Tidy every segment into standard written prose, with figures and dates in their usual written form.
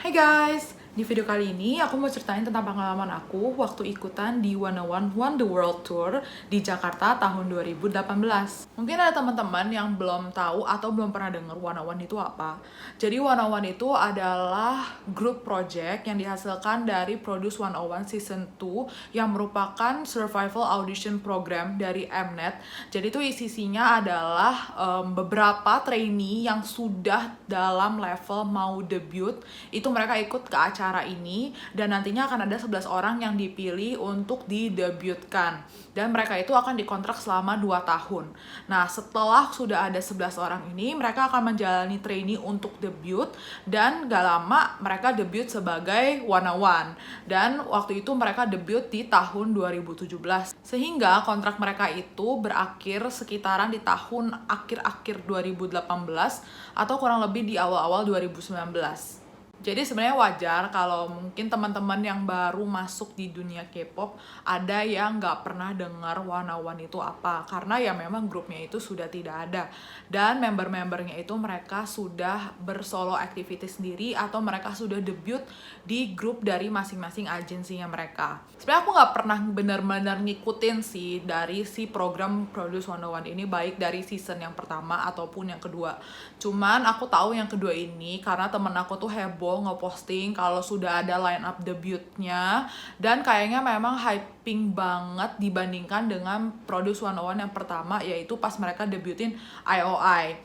Hai guys, di video kali ini aku mau ceritain tentang pengalaman aku waktu ikutan di 101 One The World Tour di Jakarta tahun 2018. Mungkin ada teman-teman yang belum tahu atau belum pernah denger 101 itu apa. Jadi 101 itu adalah grup project yang dihasilkan dari Produce 101 Season 2 yang merupakan survival audition program dari Mnet. Jadi itu isinya adalah beberapa trainee yang sudah dalam level mau debut. Itu mereka ikut ke acara ini dan nantinya akan ada 11 orang yang dipilih untuk didebutkan dan mereka itu akan dikontrak selama 2 tahun. Nah, setelah sudah ada 11 orang ini, mereka akan menjalani trainee untuk debut dan gak lama mereka debut sebagai 101 dan waktu itu mereka debut di tahun 2017 sehingga kontrak mereka itu berakhir sekitaran di tahun akhir-akhir 2018 atau kurang lebih di awal-awal 2019. Jadi sebenarnya wajar kalau mungkin teman-teman yang baru masuk di dunia K-pop ada yang nggak pernah dengar 101 itu apa, karena ya memang grupnya itu sudah tidak ada dan member-membernya itu mereka sudah bersolo activity sendiri atau mereka sudah debut di grup dari masing-masing agensinya mereka. Sebenarnya aku nggak pernah benar-benar ngikutin sih dari si program Produce 101 ini, baik dari season yang pertama ataupun yang kedua. Cuman aku tahu yang kedua ini karena temen aku tuh heboh ngeposting kalau sudah ada line up debutnya dan kayaknya memang hyping banget dibandingkan dengan Produce 101 yang pertama, yaitu pas mereka debutin IOI,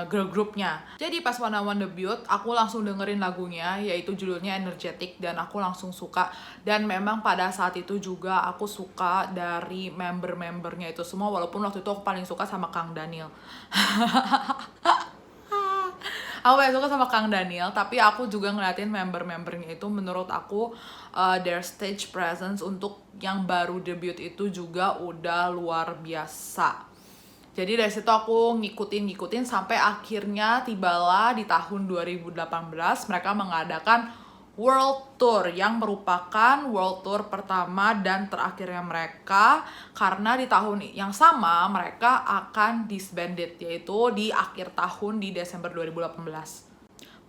girl groupnya. Jadi pas 101 debut, aku langsung dengerin lagunya, yaitu judulnya Energetic, dan aku langsung suka. Dan memang pada saat itu juga aku suka dari member-membernya itu semua, walaupun waktu itu aku paling suka sama Kang Daniel. Aku paling suka sama Kang Daniel, tapi aku juga ngeliatin member-membernya itu, menurut aku their stage presence untuk yang baru debut itu juga udah luar biasa. Jadi dari situ aku ngikutin sampai akhirnya tibalah di tahun 2018 mereka mengadakan World Tour yang merupakan World Tour pertama dan terakhirnya mereka, karena di tahun yang sama mereka akan disbanded, yaitu di akhir tahun di Desember 2018.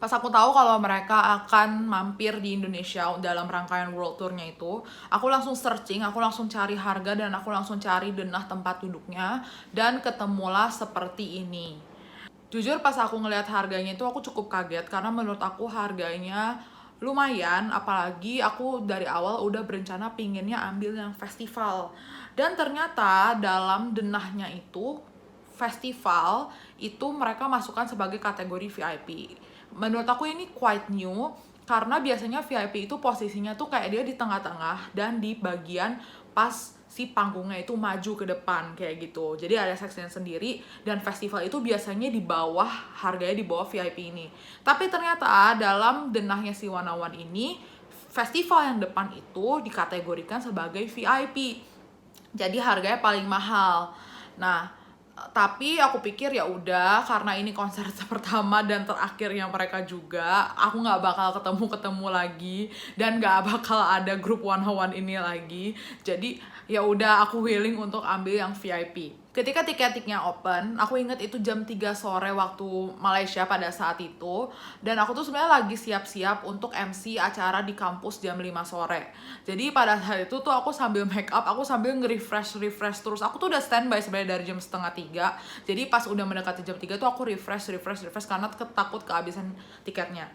Pas aku tahu kalau mereka akan mampir di Indonesia dalam rangkaian World Tour-nya itu, aku langsung searching, aku langsung cari harga dan aku langsung cari denah tempat duduknya dan ketemulah seperti ini. Jujur pas aku ngeliat harganya itu aku cukup kaget karena menurut aku harganya lumayan, apalagi aku dari awal udah berencana pinginnya ambil yang festival. Dan ternyata dalam denahnya itu, festival itu mereka masukkan sebagai kategori VIP. Menurut aku ini quite new, karena biasanya VIP itu posisinya tuh kayak dia di tengah-tengah dan di bagian pas si panggungnya itu maju ke depan kayak gitu. Jadi ada seksinya sendiri dan festival itu biasanya di bawah, harganya di bawah VIP ini. Tapi ternyata dalam denahnya si 101 ini, festival yang depan itu dikategorikan sebagai VIP. Jadi harganya paling mahal. Nah, tapi aku pikir ya udah, karena ini konser pertama dan terakhirnya mereka juga, aku nggak bakal ketemu lagi dan nggak bakal ada grup 101 ini lagi. Jadi ya udah, aku willing untuk ambil yang VIP. Ketika tiket-tiketnya open, aku inget itu jam 3 sore waktu Malaysia pada saat itu. Dan aku tuh sebenarnya lagi siap-siap untuk MC acara di kampus jam 5 sore. Jadi pada saat itu tuh aku sambil make up, aku sambil nge-refresh terus. Aku tuh udah standby sebenarnya dari jam setengah 3. Jadi pas udah mendekati jam 3 tuh aku refresh karena takut kehabisan tiketnya.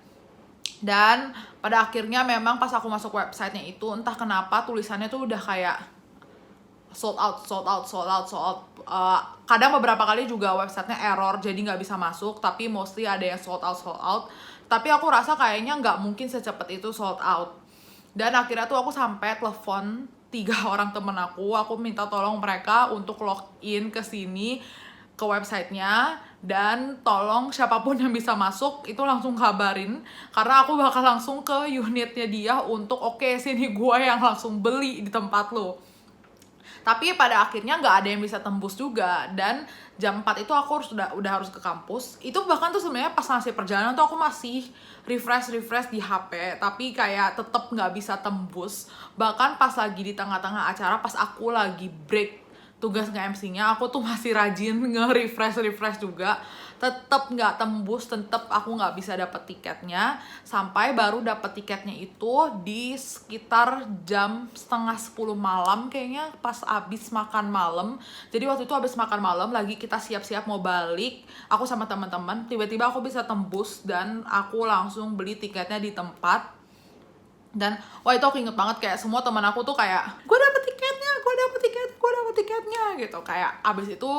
Dan pada akhirnya memang pas aku masuk websitenya itu, entah kenapa tulisannya tuh udah kayak sold out. Kadang beberapa kali juga websitenya error jadi nggak bisa masuk, tapi mostly ada yang sold out. Tapi aku rasa kayaknya nggak mungkin secepat itu sold out. Dan akhirnya tuh aku sampai telepon 3 orang temen aku minta tolong mereka untuk login ke sini, ke websitenya, dan tolong siapapun yang bisa masuk itu langsung kabarin, karena aku bakal langsung ke unitnya dia untuk oke, sini gue yang langsung beli di tempat lo. Tapi pada akhirnya nggak ada yang bisa tembus juga, dan jam 4 itu aku udah harus ke kampus. Itu bahkan tuh sebenarnya pas masih perjalanan tuh aku masih refresh di HP, tapi kayak tetep nggak bisa tembus. Bahkan pas lagi di tengah-tengah acara, pas aku lagi break tugas nge-MC-nya, aku tuh masih rajin nge-refresh juga. tetap nggak tembus, tetap aku nggak bisa dapet tiketnya, sampai baru dapet tiketnya itu di sekitar jam setengah 10 malam kayaknya, pas abis makan malam. Jadi waktu itu abis makan malam lagi kita siap-siap mau balik, aku sama teman-teman, tiba-tiba aku bisa tembus dan aku langsung beli tiketnya di tempat. Dan wah, itu aku inget banget, kayak semua teman aku tuh kayak, gue dapet tiketnya gitu. Kayak abis itu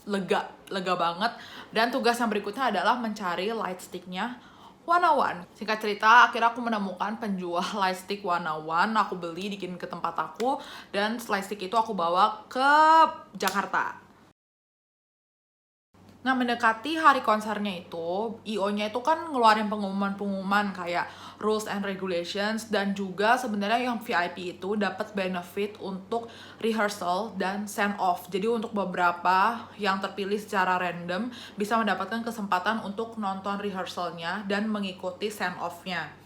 lega banget. Dan tugas yang berikutnya adalah mencari light sticknya Wanna One. Singkat cerita, akhirnya aku menemukan penjual light stick Wanna One, aku beli, dikirim ke tempat aku, dan light stick itu aku bawa ke Jakarta. Nah, mendekati hari konsernya itu, IO-nya itu kan ngeluarin pengumuman-pengumuman kayak rules and regulations, dan juga sebenarnya yang VIP itu dapat benefit untuk rehearsal dan send off. Jadi untuk beberapa yang terpilih secara random bisa mendapatkan kesempatan untuk nonton rehearsalnya dan mengikuti send off-nya.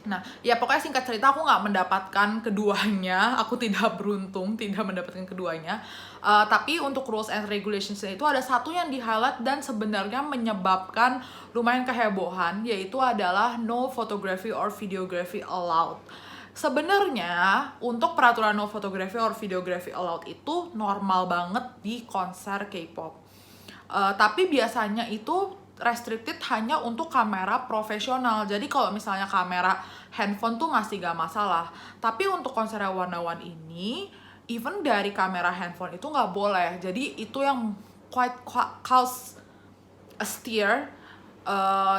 Nah, ya pokoknya singkat cerita aku nggak mendapatkan keduanya, aku tidak beruntung, tidak mendapatkan keduanya. Tapi untuk rules and regulations itu ada satu yang di-highlight dan sebenarnya menyebabkan lumayan kehebohan, yaitu adalah no photography or videography allowed. Sebenarnya untuk peraturan no photography or videography allowed itu normal banget di konser K-pop. Tapi biasanya itu restricted hanya untuk kamera profesional. Jadi kalau misalnya kamera handphone tuh masih gak masalah. Tapi untuk konser Wanna One ini, even dari kamera handphone itu gak boleh. Jadi itu yang quite cause a stir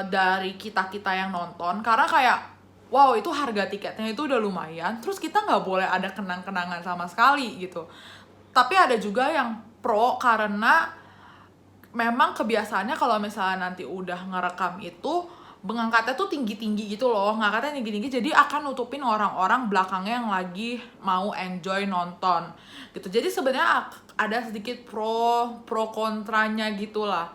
dari kita-kita yang nonton. Karena kayak, wow, itu harga tiketnya itu udah lumayan, terus kita gak boleh ada kenang-kenangan sama sekali gitu. Tapi ada juga yang pro, karena memang kebiasaannya kalau misalnya nanti udah ngerekam itu mengangkatnya tuh tinggi-tinggi gitu loh, ngangkatnya tinggi-tinggi, jadi akan nutupin orang-orang belakangnya yang lagi mau enjoy nonton gitu. Jadi sebenarnya ada sedikit pro kontranya gitulah.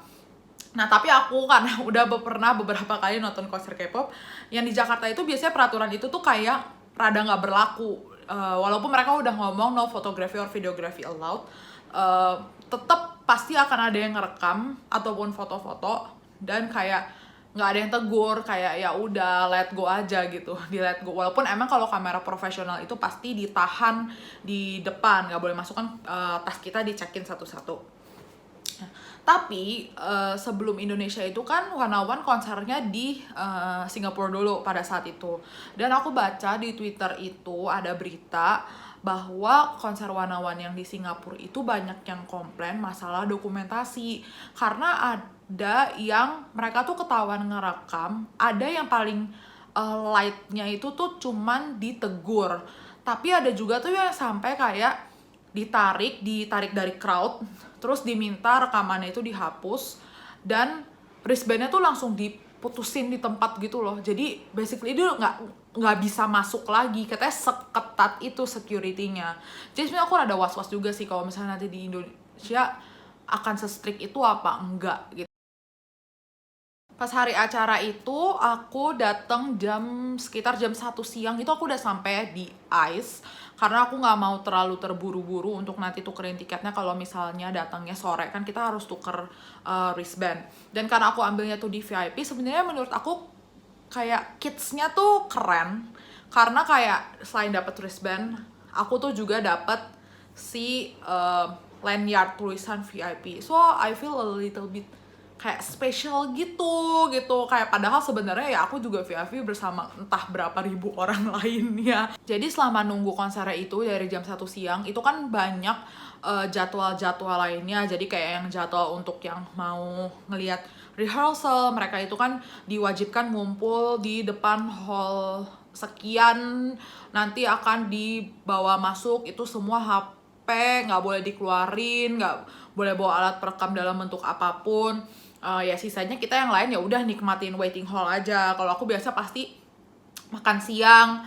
Nah, tapi aku karena udah pernah beberapa kali nonton konser K-pop yang di Jakarta itu, biasanya peraturan itu tuh kayak rada nggak berlaku. Walaupun mereka udah ngomong no photography or videography allowed, tetap pasti akan ada yang ngerekam ataupun foto-foto, dan kayak nggak ada yang tegur, kayak ya udah let go aja gitu, di let go. Walaupun emang kalau kamera profesional itu pasti ditahan di depan, nggak boleh masuk kan, tas kita dicekin satu-satu. Tapi sebelum Indonesia itu kan Wanna One konsernya di Singapura dulu pada saat itu. Dan aku baca di Twitter itu ada berita bahwa konser Wanna One yang di Singapura itu banyak yang komplain masalah dokumentasi. Karena ada yang mereka tuh ketahuan ngerekam, ada yang paling lightnya itu tuh cuman ditegur. Tapi ada juga tuh yang sampai kayak ditarik dari crowd, terus diminta rekamannya itu dihapus, dan wristbandnya tuh langsung diputusin di tempat gitu loh. Jadi basically dia nggak bisa masuk lagi, katanya seketat itu security-nya. Jadi sebenarnya aku rada was-was juga sih kalau misalnya nanti di Indonesia akan se-strict itu apa enggak gitu. Pas hari acara itu aku datang sekitar jam 1 siang, itu aku udah sampai di ICE karena aku nggak mau terlalu terburu-buru untuk nanti tukerin tiketnya. Kalau misalnya datangnya sore kan kita harus tuker wristband, dan karena aku ambilnya tuh di VIP, sebenarnya menurut aku kayak kids-nya tuh keren karena kayak selain dapet wristband, aku tuh juga dapet si lanyard tulisan VIP, so I feel a little bit kayak special gitu, kayak padahal sebenarnya ya aku juga VIP bersama entah berapa ribu orang lainnya. Jadi selama nunggu konsernya itu dari jam 1 siang itu kan banyak jadwal-jadwal lainnya. Jadi kayak yang jadwal untuk yang mau ngelihat rehearsal, mereka itu kan diwajibkan ngumpul di depan hall sekian, nanti akan dibawa masuk itu semua HP, nggak boleh dikeluarin, nggak boleh bawa alat perekam dalam bentuk apapun. Ya sisanya kita yang lain ya udah nikmatin waiting hall aja. Kalau aku biasa pasti makan siang,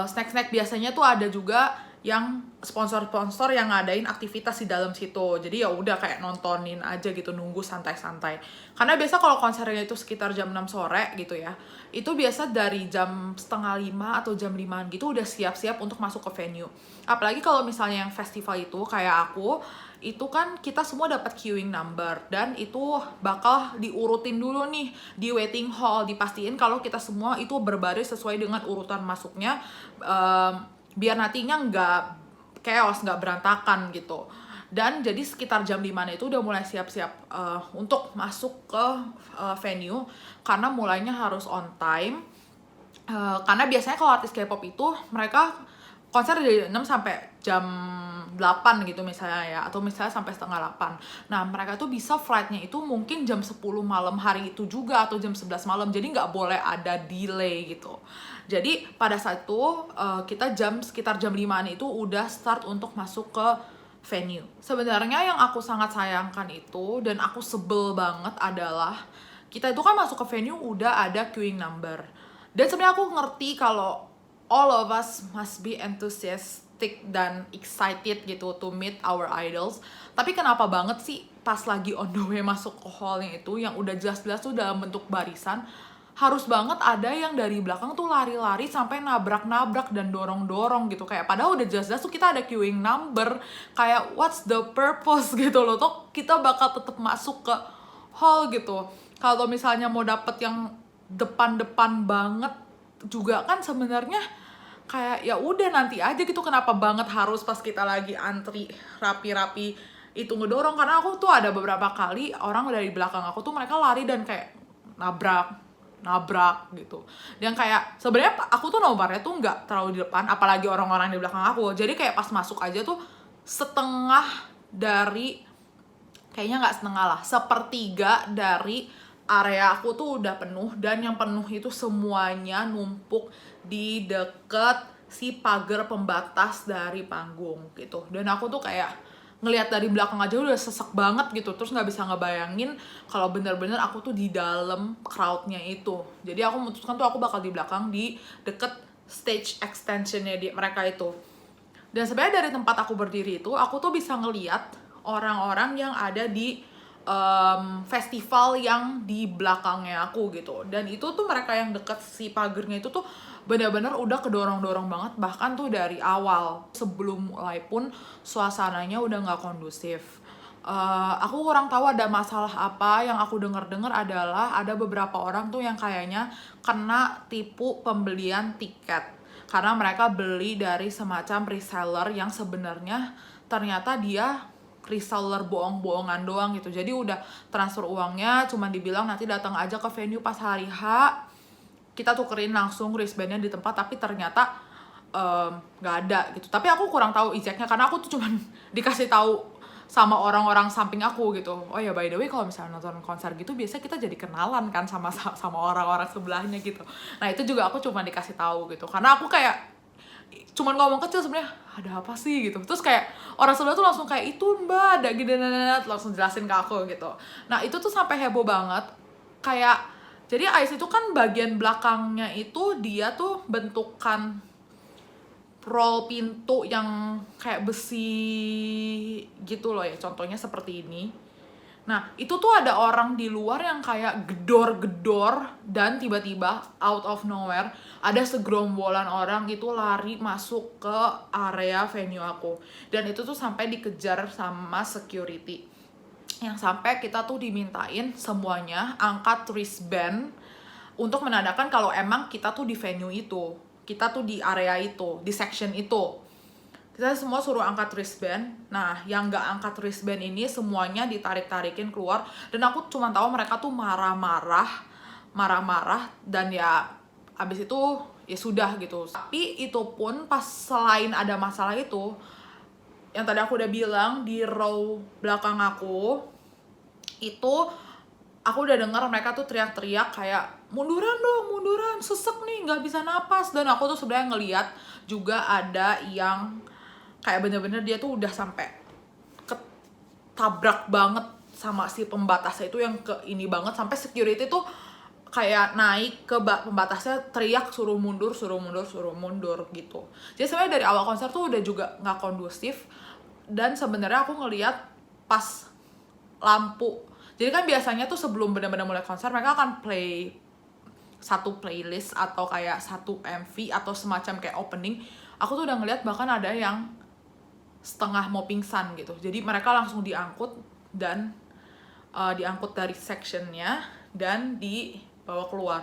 snack-snack biasanya tuh ada juga yang sponsor-sponsor yang ngadain aktivitas di dalam situ. Jadi ya udah kayak nontonin aja gitu, nunggu santai-santai. Karena biasa kalau konsernya itu sekitar jam 6 sore gitu ya, itu biasa dari jam 4:30 atau jam 5 gitu udah siap-siap untuk masuk ke venue. Apalagi kalau misalnya yang festival itu kayak aku, itu kan kita semua dapat queuing number, dan itu bakal diurutin dulu nih di waiting hall, dipastiin kalau kita semua itu berbaris sesuai dengan urutan masuknya, biar nantinya nggak chaos, nggak berantakan gitu. Dan jadi sekitar jam 5 itu udah mulai siap-siap untuk masuk ke venue, karena mulainya harus on time. Karena biasanya kalau artis K-pop itu mereka konser dari 6 sampai jam 8 gitu misalnya ya, atau misalnya sampai setengah 8. Nah, mereka tuh bisa flightnya itu mungkin jam 10 malam hari itu juga, atau jam 11 malam, jadi nggak boleh ada delay gitu. Jadi pada saat itu kita sekitar jam 5-an itu udah start untuk masuk ke venue. Sebenarnya yang aku sangat sayangkan itu, dan aku sebel banget adalah, kita itu kan masuk ke venue udah ada queuing number. Dan sebenarnya aku ngerti kalau all of us must be enthusiastic dan excited gitu to meet our idols. Tapi kenapa banget sih pas lagi on the way masuk ke hallnya itu, yang udah jelas-jelas tuh dalam bentuk barisan, harus banget ada yang dari belakang tuh lari-lari sampai nabrak-nabrak dan dorong-dorong gitu. Kayak padahal udah jelas-jelas tuh kita ada queuing number. Kayak what's the purpose gitu loh. Tuh kita bakal tetap masuk ke hall gitu. Kalau misalnya mau dapet yang depan-depan banget juga kan sebenarnya kayak ya udah nanti aja gitu, kenapa banget harus pas kita lagi antri rapi-rapi itu ngedorong. Karena aku tuh ada beberapa kali orang dari belakang aku tuh mereka lari dan kayak nabrak gitu. Dan kayak sebenarnya aku tuh nomornya tuh nggak terlalu di depan, apalagi orang-orang di belakang aku. Jadi kayak pas masuk aja tuh setengah dari, kayaknya nggak setengah lah, sepertiga dari area aku tuh udah penuh, dan yang penuh itu semuanya numpuk di deket si pagar pembatas dari panggung gitu. Dan aku tuh kayak ngelihat dari belakang aja udah sesek banget gitu, terus nggak bisa ngebayangin kalau bener-bener aku tuh di dalam crowdnya itu. Jadi aku memutuskan tuh aku bakal di belakang, di deket stage extensionnya di mereka itu. Dan sebenarnya dari tempat aku berdiri itu, aku tuh bisa ngeliat orang-orang yang ada di festival yang di belakangnya aku gitu. Dan itu tuh mereka yang deket si pagernya itu tuh benar-benar udah kedorong-dorong banget. Bahkan tuh dari awal, sebelum mulai pun suasananya udah nggak kondusif. Aku kurang tahu ada masalah apa. Yang aku dengar adalah ada beberapa orang tuh yang kayaknya kena tipu pembelian tiket, karena mereka beli dari semacam reseller yang sebenarnya ternyata dia reseller bohong-bohongan doang gitu. Jadi udah transfer uangnya, cuman dibilang nanti datang aja ke venue pas hari H, kita tukerin langsung wristbandnya di tempat, tapi ternyata nggak ada gitu. Tapi aku kurang tahu exactnya, karena aku tuh cuman dikasih tahu sama orang-orang samping aku gitu. Oh ya, by the way, kalau misalnya nonton konser gitu biasanya kita jadi kenalan kan sama orang-orang sebelahnya gitu. Nah itu juga aku cuma dikasih tahu gitu, karena aku kayak cuman ngomong kecil sebenarnya, ada apa sih gitu. Terus kayak orang sebelah tuh langsung kayak, itu mbak ada gini, langsung jelasin ke aku gitu. Nah itu tuh sampai heboh banget. Kayak jadi ICE itu kan bagian belakangnya itu dia tuh bentukan roll pintu yang kayak besi gitu loh ya, contohnya seperti ini. Nah, itu tuh ada orang di luar yang kayak gedor-gedor, dan tiba-tiba out of nowhere ada segerombolan orang itu lari masuk ke area venue aku. Dan itu tuh sampai dikejar sama security. Yang sampai kita tuh dimintain semuanya angkat wristband untuk menandakan kalau emang kita tuh di venue itu. Kita tuh di area itu, di section itu. Kita semua suruh angkat wristband. Nah, yang nggak angkat wristband ini semuanya ditarik-tarikin keluar. Dan aku cuma tahu mereka tuh marah-marah, dan ya abis itu ya sudah gitu. Tapi itu pun pas selain ada masalah itu, yang tadi aku udah bilang di row belakang aku, itu aku udah dengar mereka tuh teriak-teriak kayak, munduran dong, munduran, sesek nih, nggak bisa napas. Dan aku tuh sebenarnya ngeliat juga ada yang kayak bener-bener dia tuh udah sampai ketabrak banget sama si pembatasnya itu, yang ke ini banget, sampai security tuh kayak naik ke pembatasnya teriak suruh mundur gitu. Jadi sebenarnya dari awal konser tuh udah juga nggak kondusif. Dan sebenarnya aku ngeliat pas lampu, jadi kan biasanya tuh sebelum benar-benar mulai konser mereka akan play satu playlist atau kayak satu MV atau semacam kayak opening. Aku tuh udah ngeliat bahkan ada yang setengah mau pingsan gitu. Jadi mereka langsung diangkut dan diangkut dari sectionnya dan dibawa keluar.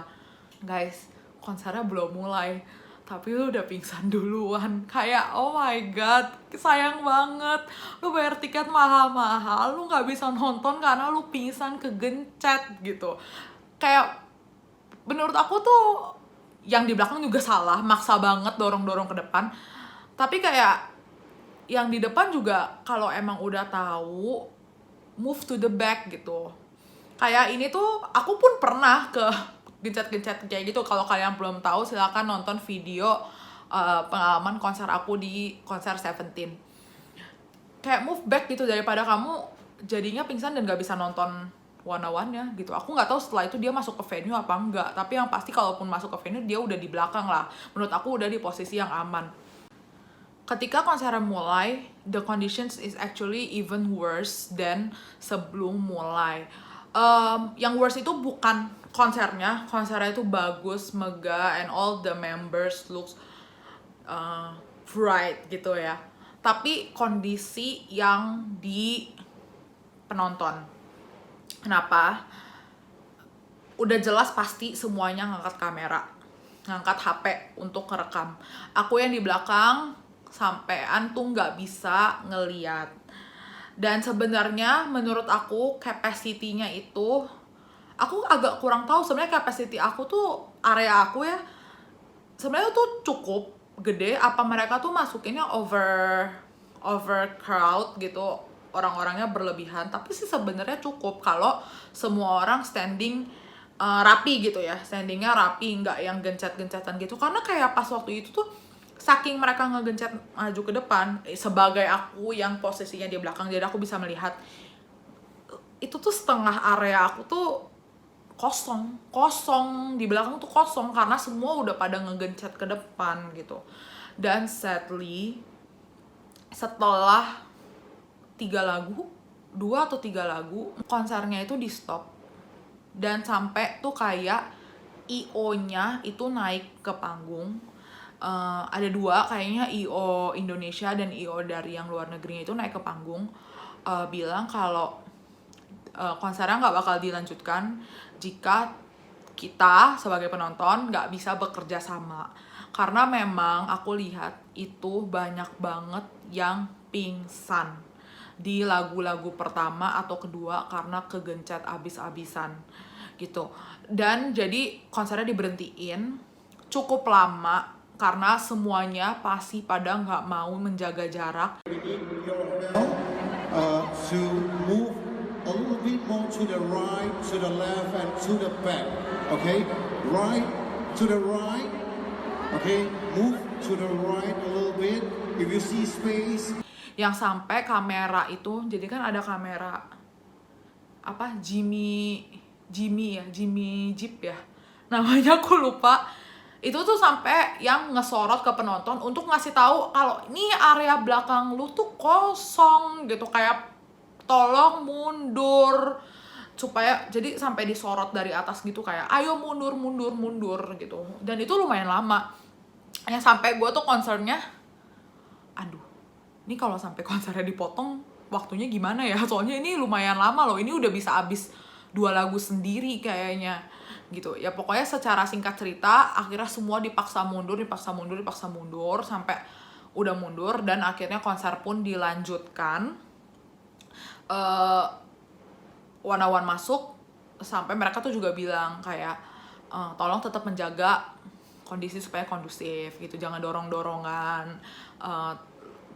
Guys, konsernya belum mulai tapi lu udah pingsan duluan. Kayak oh my god, sayang banget, lu bayar tiket mahal-mahal, lu nggak bisa nonton karena lu pingsan kegencet gitu. Kayak menurut aku tuh yang di belakang juga salah, maksa banget dorong-dorong ke depan. Tapi kayak yang di depan juga kalau emang udah tahu, move to the back gitu. Kayak ini tuh aku pun pernah ke gencet-gencet kayak gitu. Kalau kalian belum tahu, silakan nonton video pengalaman konser aku di konser Seventeen. Kayak move back gitu, daripada kamu jadinya pingsan dan gak bisa nonton one-on-one-nya gitu. Aku nggak tahu setelah itu dia masuk ke venue apa enggak, tapi yang pasti kalaupun masuk ke venue dia udah di belakang lah. Menurut aku udah di posisi yang aman. Ketika konsernya mulai, the conditions is actually even worse than sebelum mulai. Yang worse itu bukan konsernya itu bagus, megah, and all the members looks bright gitu ya. Tapi kondisi yang di penonton. Kenapa? Udah jelas pasti semuanya ngangkat kamera, ngangkat HP untuk ngerekam. Aku yang di belakang sampean tuh nggak bisa ngeliat. Dan sebenarnya menurut aku capacity-nya itu, aku agak kurang tahu sebenarnya capacity aku tuh, area aku ya sebenarnya tuh cukup gede apa mereka tuh masukinnya over crowd gitu, orang-orangnya berlebihan. Tapi sih sebenarnya cukup kalau semua orang standing rapi gitu ya, standingnya rapi, nggak yang gencet-gencetan gitu. Karena kayak pas waktu itu tuh saking mereka ngegencet maju ke depan, sebagai aku yang posisinya di belakang, jadi aku bisa melihat itu tuh setengah area aku tuh kosong di belakang tuh kosong karena semua udah pada ngegencet ke depan gitu. Dan sadly setelah 2 atau 3 lagu konsernya itu di stop, dan sampai tuh kayak IO-nya itu naik ke panggung. Ada 2 kayaknya, IO Indonesia dan IO dari yang luar negerinya itu naik ke panggung, bilang kalau konsernya nggak bakal dilanjutkan jika kita sebagai penonton nggak bisa bekerja sama. Karena memang aku lihat itu banyak banget yang pingsan di lagu-lagu pertama atau kedua karena kegencet abis-abisan gitu. Dan jadi konsernya diberhentiin cukup lama karena semuanya pasti pada nggak mau menjaga jarak. To move a little bit more to the right, to the left, and to the back. Okay, right to the right. Okay, move to the right a little bit. If you see space. Yang sampai kamera itu, jadi kan ada kamera apa, Jimmy Jeep ya namanya, aku lupa. Itu tuh sampai yang ngesorot ke penonton untuk ngasih tahu kalau ini area belakang lu tuh kosong gitu, kayak tolong mundur, supaya jadi sampai disorot dari atas gitu, kayak ayo mundur gitu. Dan itu lumayan lama, yang sampai gue tuh konsernya, aduh ini kalau sampai konsernya dipotong waktunya gimana ya, soalnya ini lumayan lama loh, ini udah bisa habis 2 lagu sendiri kayaknya gitu ya. Pokoknya secara singkat cerita akhirnya semua dipaksa mundur sampai udah mundur, dan akhirnya konser pun dilanjutkan. One masuk, sampai mereka tuh juga bilang kayak tolong tetap menjaga kondisi supaya kondusif gitu, jangan dorong-dorongan,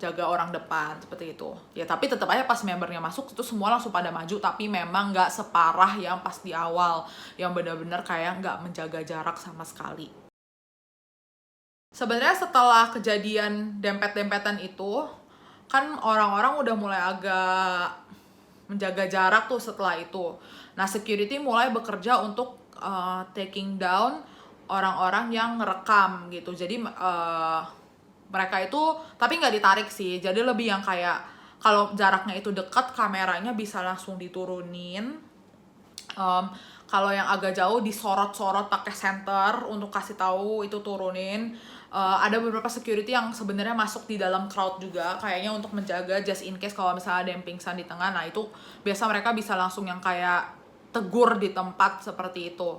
jaga orang depan seperti itu ya. Tapi tetap aja pas membernya masuk itu semua langsung pada maju, tapi memang nggak separah yang pas di awal yang benar-benar kayak nggak menjaga jarak sama sekali. Sebenarnya setelah kejadian dempet-dempetan itu kan orang-orang udah mulai agak menjaga jarak tuh setelah itu. Nah, security mulai bekerja untuk taking down orang-orang yang ngerekam gitu. Jadi mereka itu, tapi nggak ditarik sih, jadi lebih yang kayak kalau jaraknya itu dekat, kameranya bisa langsung diturunin. Kalau yang agak jauh disorot-sorot pakai senter untuk kasih tahu itu turunin. Ada beberapa security yang sebenarnya masuk di dalam crowd juga, kayaknya untuk menjaga just in case kalau misalnya ada yang pingsan di tengah. Nah itu biasa mereka bisa langsung yang kayak tegur di tempat seperti itu.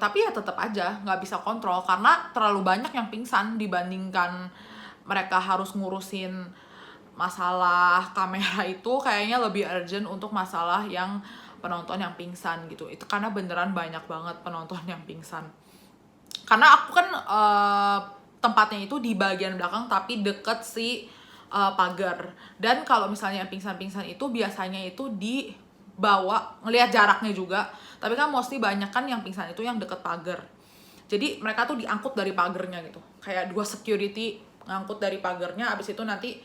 Tapi ya tetap aja nggak bisa kontrol karena terlalu banyak yang pingsan dibandingkan mereka harus ngurusin masalah kamera. Itu kayaknya lebih urgent untuk masalah yang penonton yang pingsan gitu. Itu karena beneran banyak banget penonton yang pingsan. Karena aku kan tempatnya itu di bagian belakang tapi deket si pagar. Dan kalau misalnya yang pingsan-pingsan itu biasanya itu dibawa, ngelihat jaraknya juga. Tapi kan mostly banyak kan yang pingsan itu yang deket pagar. Jadi mereka tuh diangkut dari pagarnya gitu. Kayak 2 security ngangkut dari pagarnya, abis itu nanti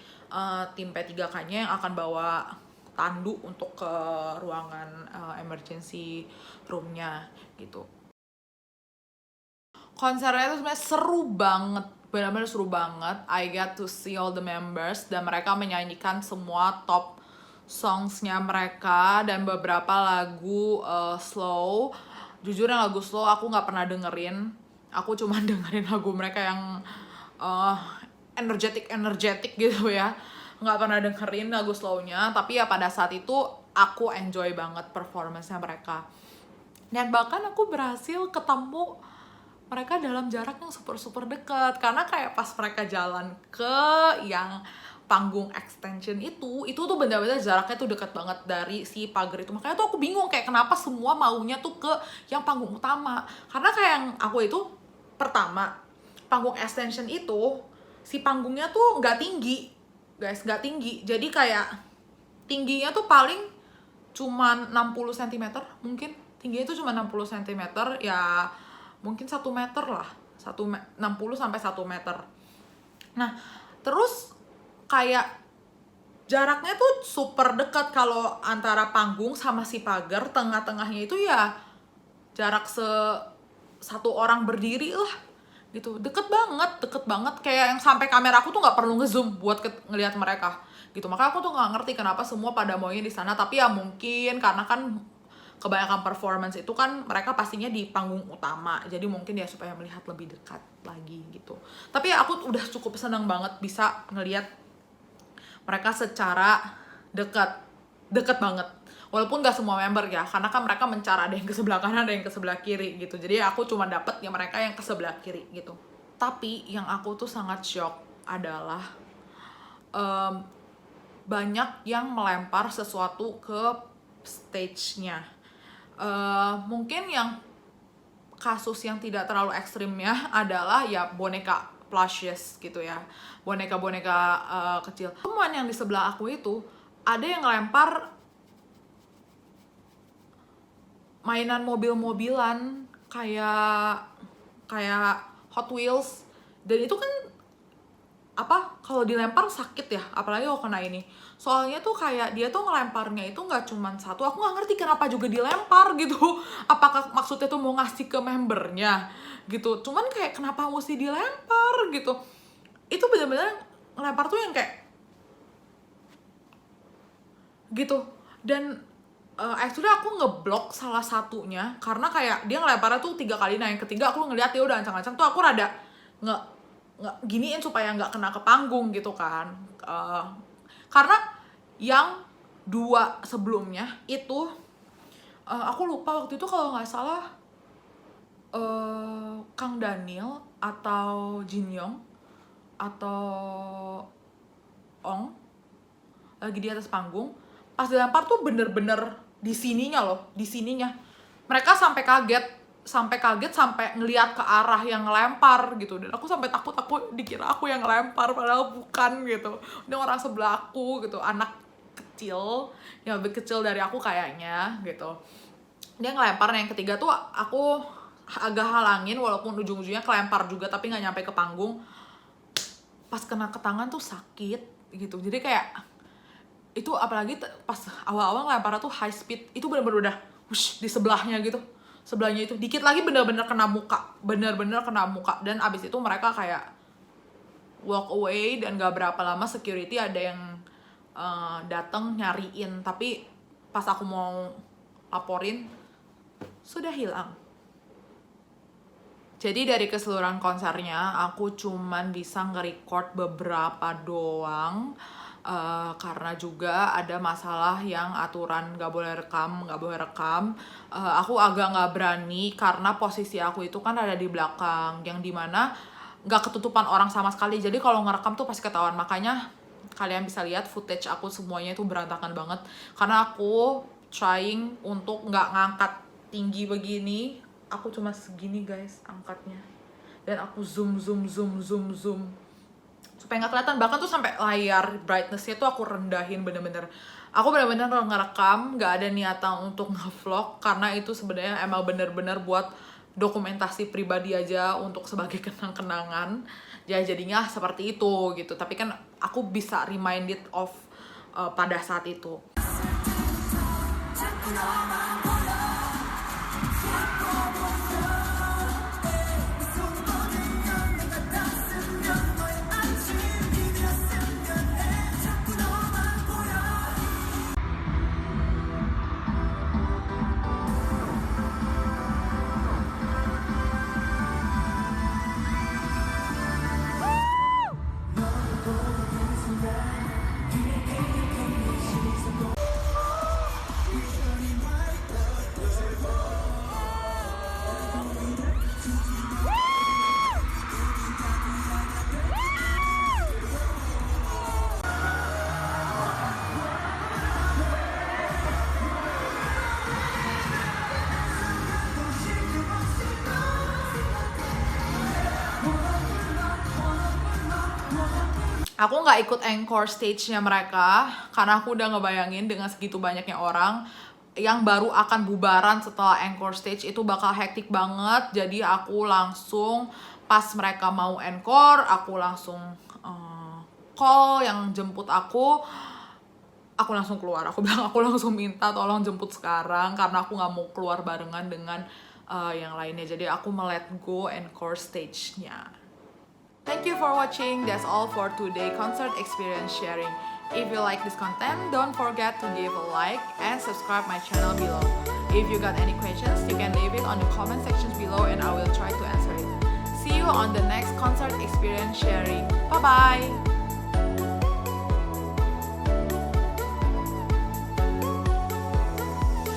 tim P3K-nya yang akan bawa tandu untuk ke ruangan emergency room-nya gitu. Konsernya itu sebenarnya seru banget, benar-benar seru banget. I get to see all the members dan mereka menyanyikan semua top songs-nya mereka dan beberapa lagu slow. Jujur yang lagu slow aku nggak pernah dengerin. Aku cuma dengerin lagu mereka yang energetic gitu ya. Nggak pernah dengerin lagu slow-nya, tapi ya pada saat itu aku enjoy banget performance-nya mereka. Dan bahkan aku berhasil ketemu mereka dalam jarak yang super dekat, karena kayak pas mereka jalan ke yang panggung extension itu tuh benar-benar jaraknya tuh dekat banget dari si pagar itu. Makanya tuh aku bingung kayak kenapa semua maunya tuh ke yang panggung utama. Karena kayak yang aku itu pertama, panggung extension itu si panggungnya tuh nggak tinggi, guys, nggak tinggi. Jadi kayak tingginya tuh paling cuman 60 cm mungkin. Tingginya itu cuma 60 cm ya, mungkin 1 meter lah, 60 sampai 1 meter. Nah, terus kayak jaraknya tuh super dekat kalau antara panggung sama si pagar. Tengah-tengahnya itu ya jarak satu orang berdiri lah gitu. Deket banget kayak yang sampai kamera aku tuh nggak perlu ngezoom buat ngelihat mereka gitu. Makanya aku tuh nggak ngerti kenapa semua pada maunya di sana. Tapi ya mungkin karena kan kebanyakan performance itu kan mereka pastinya di panggung utama, jadi mungkin ya supaya melihat lebih dekat lagi gitu. Tapi ya aku udah cukup seneng banget bisa ngelihat mereka secara deket banget, walaupun gak semua member ya, karena kan mereka mencar, ada yang ke sebelah kanan, ada yang ke sebelah kiri gitu. Jadi aku cuma dapet ya mereka yang ke sebelah kiri gitu. Tapi yang aku tuh sangat shock adalah banyak yang melempar sesuatu ke stage-nya. Mungkin yang kasus yang tidak terlalu ekstrimnya adalah ya boneka plushes gitu ya, boneka-boneka kecil. Teman yang di sebelah aku itu ada yang ngelempar mainan mobil-mobilan kayak Hot Wheels, dan itu kan kalau dilempar sakit ya, apalagi kalau kena ini. Soalnya tuh kayak dia tuh ngelemparnya itu nggak cuman satu. Aku nggak ngerti kenapa juga dilempar gitu. Apakah maksudnya tuh mau ngasih ke membernya gitu. Cuman kayak kenapa mesti dilempar gitu. Itu benar-benar ngelempar tuh yang kayak gitu. Dan actually aku ngeblok salah satunya karena kayak dia ngelemparnya tuh 3 kali. Nah yang ketiga aku ngeliat dia udah ancang-ancang tuh aku rada nggak giniin supaya nggak kena ke panggung gitu kan. Karena yang 2 sebelumnya itu aku lupa waktu itu kalau nggak salah Kang Daniel atau Jin Young atau Ong lagi di atas panggung, pas dilempar tuh bener-bener di sininya loh, di sininya. Mereka sampai kaget sampai ngelihat ke arah yang ngelempar gitu. Dan aku sampai takut, aku dikira aku yang ngelempar padahal bukan gitu. Ini orang sebelah aku gitu, anak kecil yang lebih kecil dari aku kayaknya gitu. Dia ngelempar. Nah yang ketiga tuh aku agak halangin walaupun ujung-ujungnya kelempar juga tapi nggak nyampe ke panggung. Pas kena ke tangan tuh sakit gitu. Jadi kayak itu apalagi pas awal-awal ngelemparnya tuh high speed, itu bener-bener udah wush, di sebelahnya gitu. Sebelahnya itu dikit lagi bener-bener kena muka, dan abis itu mereka kayak walk away. Dan gak berapa lama security ada yang datang nyariin, tapi pas aku mau laporin sudah hilang. Jadi dari keseluruhan konsernya aku cuman bisa nge-record beberapa doang, karena juga ada masalah yang aturan nggak boleh rekam. Aku agak nggak berani karena posisi aku itu kan ada di belakang, yang dimana nggak ketutupan orang sama sekali. Jadi kalau ngerekam tuh pasti ketahuan. Makanya kalian bisa lihat footage aku semuanya itu berantakan banget, karena aku trying untuk nggak ngangkat tinggi begini. Aku cuma segini guys angkatnya, dan aku zoom supaya nggak kelihatan. Bahkan tuh sampai layar brightness-nya tuh aku rendahin bener-bener. Aku bener-bener ngerekam, nggak ada niatan untuk nge-vlog, karena itu sebenarnya emang bener-bener buat dokumentasi pribadi aja, untuk sebagai kenang-kenangan. Ya jadinya seperti itu gitu. Tapi kan aku bisa reminded of pada saat itu. Aku nggak ikut encore stage-nya mereka, karena aku udah ngebayangin dengan segitu banyaknya orang yang baru akan bubaran setelah encore stage itu bakal hektik banget. Jadi aku langsung pas mereka mau encore, aku langsung call yang jemput aku langsung keluar. Aku bilang aku langsung minta tolong jemput sekarang, karena aku nggak mau keluar barengan dengan yang lainnya. Jadi aku let go encore stage-nya. Thank you for watching. That's all for today concert experience sharing. If you like this content, don't forget to give a like and subscribe my channel below. If you got any questions, you can leave it on the comment sections below and I will try to answer it. See you on the next concert experience sharing. Bye bye.